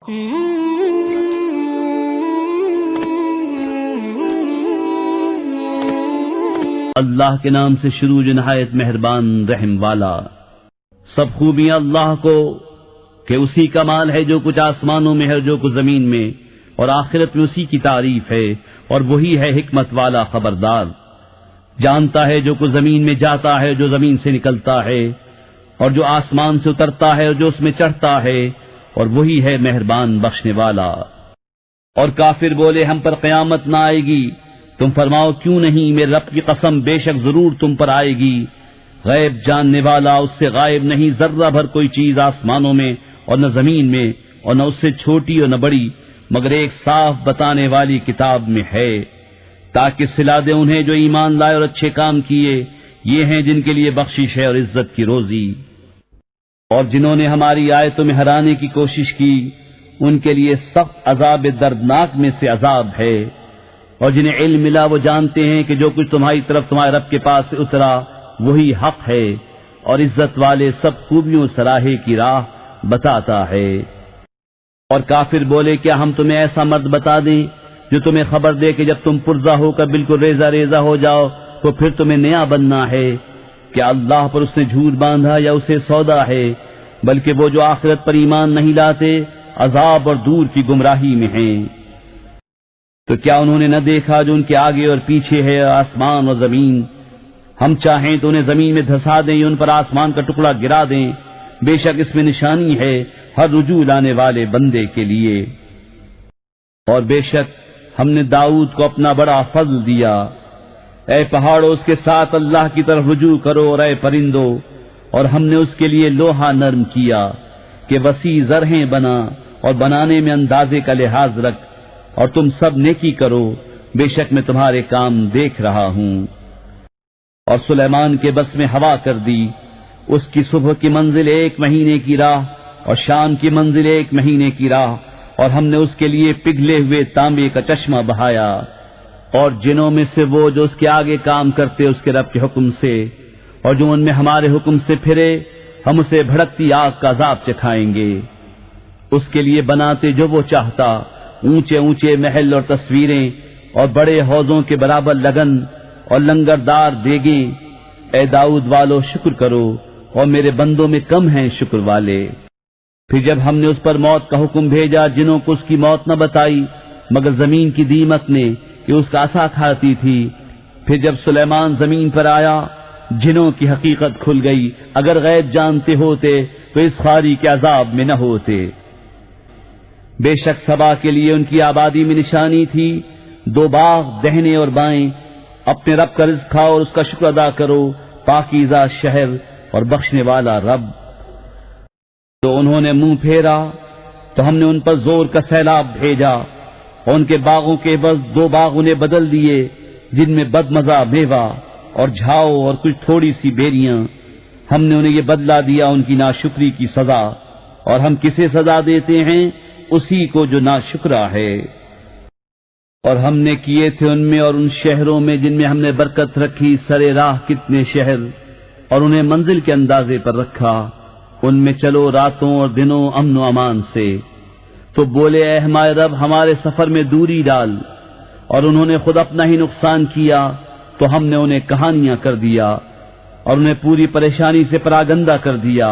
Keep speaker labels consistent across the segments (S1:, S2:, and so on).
S1: اللہ کے نام سے شروع جو نہایت مہربان رحم والا۔ سب خوبیاں اللہ کو کہ اسی کا مال ہے جو کچھ آسمانوں میں ہے جو کچھ زمین میں، اور آخرت میں اسی کی تعریف ہے، اور وہی ہے حکمت والا خبردار۔ جانتا ہے جو کچھ زمین میں جاتا ہے، جو زمین سے نکلتا ہے، اور جو آسمان سے اترتا ہے اور جو اس میں چڑھتا ہے، اور وہی ہے مہربان بخشنے والا۔ اور کافر بولے ہم پر قیامت نہ آئے گی، تم فرماؤ کیوں نہیں، میرے رب کی قسم بے شک ضرور تم پر آئے گی۔ غیب جاننے والا اس سے غائب نہیں ذرہ بھر کوئی چیز آسمانوں میں اور نہ زمین میں، اور نہ اس سے چھوٹی اور نہ بڑی، مگر ایک صاف بتانے والی کتاب میں ہے، تاکہ صلا دے انہیں جو ایمان لائے اور اچھے کام کیے، یہ ہیں جن کے لیے بخشش ہے اور عزت کی روزی۔ اور جنہوں نے ہماری آیتوں میں ہرانے کی کوشش کی، ان کے لیے سخت عذاب دردناک میں سے عذاب ہے۔ اور جنہیں علم ملا وہ جانتے ہیں کہ جو کچھ تمہاری طرف تمہارے رب کے پاس سے اترا وہی حق ہے، اور عزت والے سب خوبیوں صلاحے کی راہ بتاتا ہے۔ اور کافر بولے کیا ہم تمہیں ایسا مرد بتا دیں جو تمہیں خبر دے کہ جب تم پرزا ہو کر بالکل ریزہ ریزہ ہو جاؤ تو پھر تمہیں نیا بننا ہے؟ کیا اللہ پر اس نے جھوٹ باندھا یا اسے سودا ہے؟ بلکہ وہ جو آخرت پر ایمان نہیں لاتے عذاب اور دور کی گمراہی میں ہیں۔ تو کیا انہوں نے نہ دیکھا جو ان کے آگے اور پیچھے ہے آسمان اور زمین؟ ہم چاہیں تو انہیں زمین میں دھسا دیں یا ان پر آسمان کا ٹکڑا گرا دیں، بے شک اس میں نشانی ہے ہر رجوع لانے والے بندے کے لیے۔ اور بے شک ہم نے داؤد کو اپنا بڑا فضل دیا۔ اے پہاڑوں اس کے ساتھ اللہ کی طرف رجوع کرو، اور اے پرندو، اور ہم نے اس کے لیے لوہا نرم کیا کہ وسیع زرہیں بنا، اور بنانے میں اندازے کا لحاظ رکھ، اور تم سب نیکی کرو، بے شک میں تمہارے کام دیکھ رہا ہوں۔ اور سلیمان کے بس میں ہوا کر دی، اس کی صبح کی منزل 1 مہینے کی راہ اور شام کی منزل 1 مہینے کی راہ، اور ہم نے اس کے لیے پگھلے ہوئے تانبے کا چشمہ بہایا۔ اور جنوں میں سے وہ جو اس کے آگے کام کرتے اس کے رب کے حکم سے، اور جو ان میں ہمارے حکم سے پھرے ہم اسے بھڑکتی آگ کا عذاب چکھائیں گے۔ اس کے لیے بناتے جو وہ چاہتا، اونچے اونچے محل اور تصویریں، اور بڑے حوضوں کے برابر لگن اور لنگردار دیگیں۔ اے داؤد والو شکر کرو، اور میرے بندوں میں کم ہیں شکر والے۔ پھر جب ہم نے اس پر موت کا حکم بھیجا، جنوں کو اس کی موت نہ بتائی مگر زمین کی دیمک نے کہ اس کا عصا کھاتی تھی۔ پھر جب سلیمان زمین پر آیا، جنوں کی حقیقت کھل گئی، اگر غیب جانتے ہوتے تو اس خواری کے عذاب میں نہ ہوتے۔ بے شک سبا کے لیے ان کی آبادی میں نشانی تھی، 2 باغ دہنے اور بائیں۔ اپنے رب کا رزق کھاؤ اور اس کا شکر ادا کرو، پاکیزہ شہر اور بخشنے والا رب۔ تو انہوں نے منہ پھیرا تو ہم نے ان پر زور کا سیلاب بھیجا، اور ان کے باغوں کے عوض 2 باغ انہیں بدل دیے جن میں بدمزہ میوہ اور جھاؤ اور کچھ تھوڑی سی بیریاں۔ ہم نے انہیں یہ بدلہ دیا ان کی ناشکری کی سزا، اور ہم کسے سزا دیتے ہیں؟ اسی کو جو ناشکرا ہے۔ اور ہم نے کیے تھے ان میں اور ان شہروں میں جن میں ہم نے برکت رکھی سرے راہ کتنے شہر، اور انہیں منزل کے اندازے پر رکھا، ان میں چلو راتوں اور دنوں امن و امان سے۔ تو بولے اے ہمارے رب ہمارے سفر میں دوری ڈال، اور انہوں نے خود اپنا ہی نقصان کیا تو ہم نے انہیں کہانیاں کر دیا، اور انہیں پوری پریشانی سے پراگندہ کر دیا۔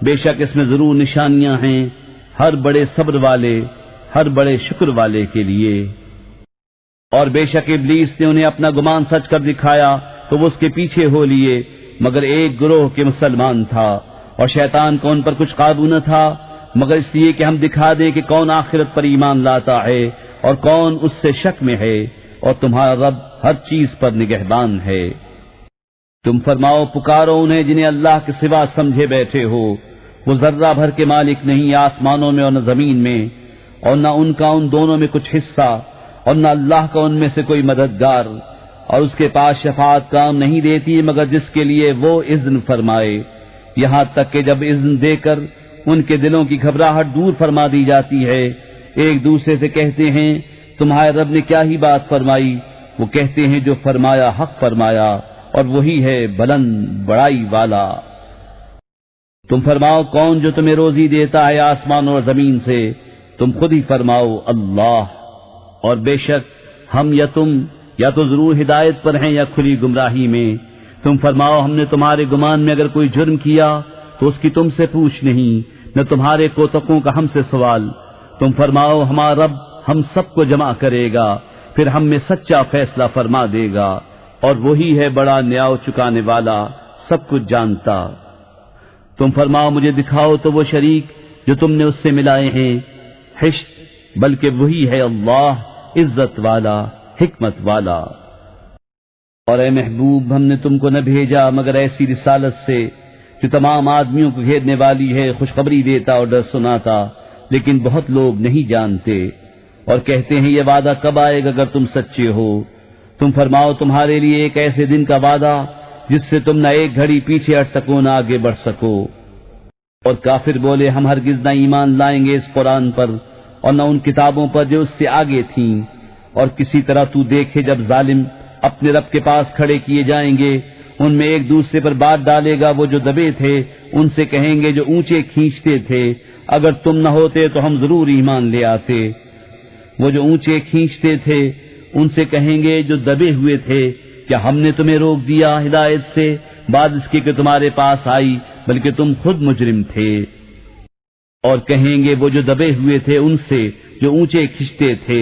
S1: بے شک اس میں ضرور نشانیاں ہیں ہر بڑے صبر والے، ہر بڑے شکر والے کے لیے۔ اور بے شک ابلیس نے انہیں اپنا گمان سچ کر دکھایا تو وہ اس کے پیچھے ہو لیے، مگر ایک گروہ کے مسلمان تھا، اور شیطان کو ان پر کچھ قابو نہ تھا مگر اس لیے کہ ہم دکھا دیں کہ کون آخرت پر ایمان لاتا ہے اور کون اس سے شک میں ہے، اور تمہارا رب ہر چیز پر نگہبان ہے۔ تم فرماؤ پکارو انہیں جنہیں اللہ کے سوا سمجھے بیٹھے ہو، وہ ذرہ بھر کے مالک نہیں آسمانوں میں اور نہ زمین میں، اور نہ ان کا ان دونوں میں کچھ حصہ، اور نہ اللہ کا ان میں سے کوئی مددگار، اور اس کے پاس شفاعت کام نہیں دیتی مگر جس کے لیے وہ اذن فرمائے، یہاں تک کہ جب اذن دے کر ان کے دلوں کی گھبراہٹ دور فرما دی جاتی ہے، ایک دوسرے سے کہتے ہیں تمہارے رب نے کیا ہی بات فرمائی؟ وہ کہتے ہیں جو فرمایا حق فرمایا، اور وہی ہے بلند بڑائی والا۔ تم فرماؤ کون جو تمہیں روزی دیتا ہے آسمان اور زمین سے، تم خود ہی فرماؤ اللہ، اور بے شک ہم یا تم یا تو ضرور ہدایت پر ہیں یا کھلی گمراہی میں۔ تم فرماؤ ہم نے تمہارے گمان میں اگر کوئی جرم کیا تو اس کی تم سے پوچھ نہیں، نہ تمہارے کوتکوں کا ہم سے سوال۔ تم فرماؤ ہمارا رب ہم سب کو جمع کرے گا، پھر ہم میں سچا فیصلہ فرما دے گا، اور وہی ہے بڑا نیاؤ چکانے والا، سب کچھ جانتا۔ تم فرماؤ مجھے دکھاؤ تو وہ شریک جو تم نے اس سے ملائے ہیں، حشت بلکہ وہی ہے اللہ عزت والا حکمت والا۔ اور اے محبوب ہم نے تم کو نہ بھیجا مگر ایسی رسالت سے جو تمام آدمیوں کو گھیرنے والی ہے، خوشخبری دیتا اور ڈر سناتا، لیکن بہت لوگ نہیں جانتے، اور کہتے ہیں یہ وعدہ کب آئے گا اگر تم سچے ہو۔ تم فرماؤ تمہارے لیے ایک ایسے دن کا وعدہ جس سے تم نہ ایک گھڑی پیچھے ہٹ سکو نہ آگے بڑھ سکو۔ اور کافر بولے ہم ہرگز نہ ایمان لائیں گے اس قرآن پر اور نہ ان کتابوں پر جو اس سے آگے تھیں۔ اور کسی طرح تو دیکھے جب ظالم اپنے رب کے پاس کھڑے کیے جائیں گے، ان میں ایک دوسرے پر بات ڈالے گا، وہ جو دبے تھے ان سے کہیں گے جو اونچے کھینچتے تھے اگر تم نہ ہوتے تو ہم ضرور ایمان لے آتے۔ وہ جو اونچے کھینچتے تھے ان سے کہیں گے جو دبے ہوئے تھے کیا ہم نے تمہیں روک دیا ہدایت سے بعد اس کے کہ تمہارے پاس آئی، بلکہ تم خود مجرم تھے۔ اور کہیں گے وہ جو دبے ہوئے تھے ان سے جو اونچے کھینچتے تھے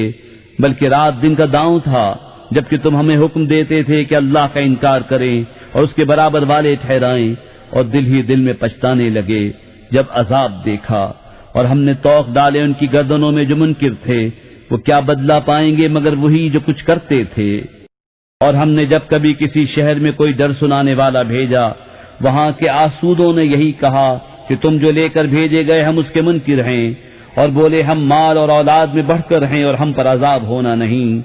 S1: بلکہ رات دن کا داؤں تھا جبکہ تم ہمیں حکم دیتے تھے کہ اللہ کا انکار کریں اور اس کے برابر والے ٹھہرائیں، اور دل ہی دل میں پچھتانے لگے جب عذاب دیکھا۔ اور ہم نے توق ڈالے ان کی گردنوں میں جو منکر تھے، وہ کیا بدلہ پائیں گے مگر وہی جو کچھ کرتے تھے۔ اور ہم نے جب کبھی کسی شہر میں کوئی ڈر سنانے والا بھیجا، وہاں کے آسودوں نے یہی کہا کہ تم جو لے کر بھیجے گئے ہم اس کے منکر ہیں، اور بولے ہم مال اور اولاد میں بڑھ کر ہیں اور ہم پر عذاب ہونا نہیں۔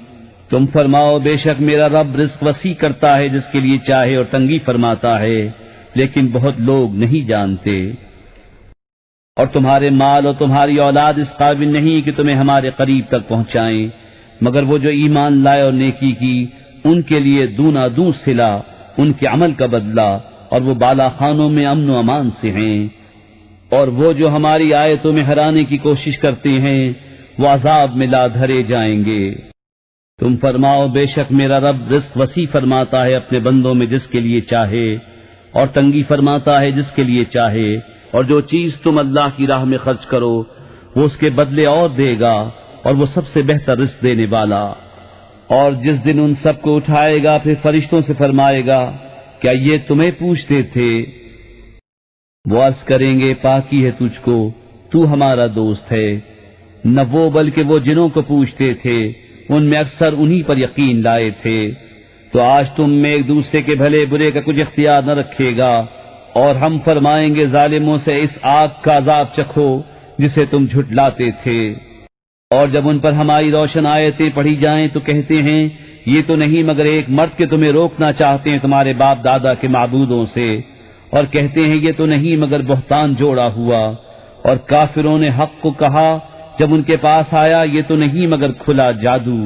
S1: تم فرماؤ بے شک میرا رب رزق وسیع کرتا ہے جس کے لیے چاہے اور تنگی فرماتا ہے، لیکن بہت لوگ نہیں جانتے۔ اور تمہارے مال اور تمہاری اولاد اس قابل نہیں کہ تمہیں ہمارے قریب تک پہنچائیں، مگر وہ جو ایمان لائے اور نیکی کی ان کے لیے دونا دوں صلہ ان کے عمل کا بدلہ، اور وہ بالا خانوں میں امن و امان سے ہیں۔ اور وہ جو ہماری آیتوں میں ہرانے کی کوشش کرتے ہیں وہ عذاب میں لا دھرے جائیں گے۔ تم فرماؤ بے شک میرا رب رزق وسیع فرماتا ہے اپنے بندوں میں جس کے لیے چاہے، اور تنگی فرماتا ہے جس کے لیے چاہے، اور جو چیز تم اللہ کی راہ میں خرچ کرو وہ اس کے بدلے اور دے گا، اور وہ سب سے بہتر رزق دینے والا۔ اور جس دن ان سب کو اٹھائے گا پھر فرشتوں سے فرمائے گا کیا یہ تمہیں پوچھتے تھے؟ وہ عرض کریں گے پاکی ہے تجھ کو، تو ہمارا دوست ہے۔ نہ وہ بلکہ وہ جنوں کو پوچھتے تھے، ان میں اکثر انہی پر یقین لائے تھے۔ تو آج تم میں ایک دوسرے کے بھلے برے کا کچھ اختیار نہ رکھے گا، اور ہم فرمائیں گے ظالموں سے اس آگ کا عذاب چکھو جسے تم جھٹلاتے تھے۔ اور جب ان پر ہماری روشن آیتیں پڑھی جائیں تو کہتے ہیں یہ تو نہیں مگر ایک مرد کے تمہیں روکنا چاہتے ہیں تمہارے باپ دادا کے معبودوں سے، اور کہتے ہیں یہ تو نہیں مگر بہتان جوڑا ہوا۔ اور کافروں نے حق کو کہا جب ان کے پاس آیا یہ تو نہیں مگر کھلا جادو۔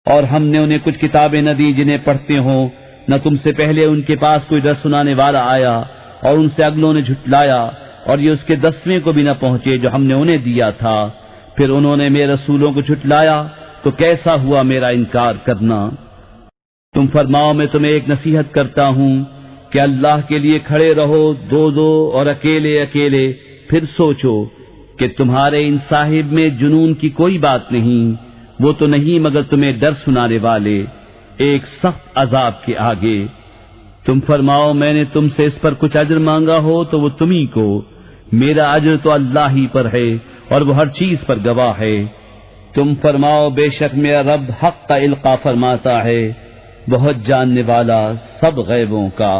S1: اور ہم نے انہیں کچھ کتابیں نہ دی جنہیں پڑھتے ہوں، نہ تم سے پہلے ان کے پاس کوئی ڈر سنانے والا آیا، اور ان سے اگلوں نے جھٹلایا، اور یہ اس کے 10ویں کو بھی نہ پہنچے جو ہم نے انہیں دیا تھا۔ پھر انہوں نے میرے رسولوں کو جھٹلایا تو کیسا ہوا میرا انکار کرنا۔ تم فرماؤ میں تمہیں ایک نصیحت کرتا ہوں کہ اللہ کے لیے کھڑے رہو دو دو اور اکیلے اکیلے، پھر سوچو کہ تمہارے ان صاحب میں جنون کی کوئی بات نہیں، وہ تو نہیں مگر تمہیں ڈر سنانے والے ایک سخت عذاب کے آگے۔ تم فرماؤ میں نے تم سے اس پر کچھ اجر مانگا ہو تو وہ تمہیں کو، میرا اجر تو اللہ ہی پر ہے اور وہ ہر چیز پر گواہ ہے۔ تم فرماؤ بے شک میرا رب حق کا القا فرماتا ہے، بہت جاننے والا سب غیبوں کا۔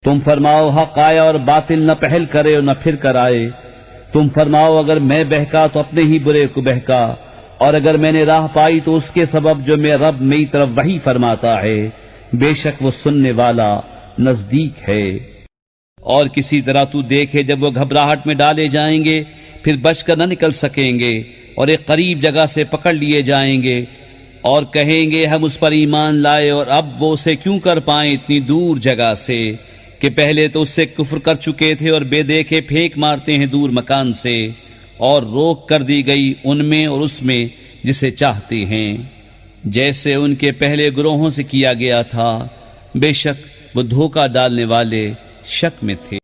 S1: تم فرماؤ حق آیا اور باطل نہ پہل کرے اور نہ پھر کر آئے۔ تم فرماؤ اگر میں بہکا تو اپنے ہی برے کو بہکا، اور اگر میں نے راہ پائی تو اس کے سبب جو میرا رب میری طرف وحی فرماتا ہے، بے شک وہ سننے والا نزدیک ہے۔ اور کسی طرح تو دیکھے جب وہ گھبراہٹ میں ڈالے جائیں گے پھر بچ کر نہ نکل سکیں گے، اور ایک قریب جگہ سے پکڑ لیے جائیں گے، اور کہیں گے ہم اس پر ایمان لائے اور اب وہ اسے کیوں کر پائیں اتنی دور جگہ سے کہ پہلے تو اس سے کفر کر چکے تھے اور بے دیکھے پھینک مارتے ہیں دور مکان سے۔ اور روک کر دی گئی ان میں اور اس میں جسے چاہتے ہیں، جیسے ان کے پہلے گروہوں سے کیا گیا تھا، بے شک وہ دھوکہ ڈالنے والے شک میں تھے۔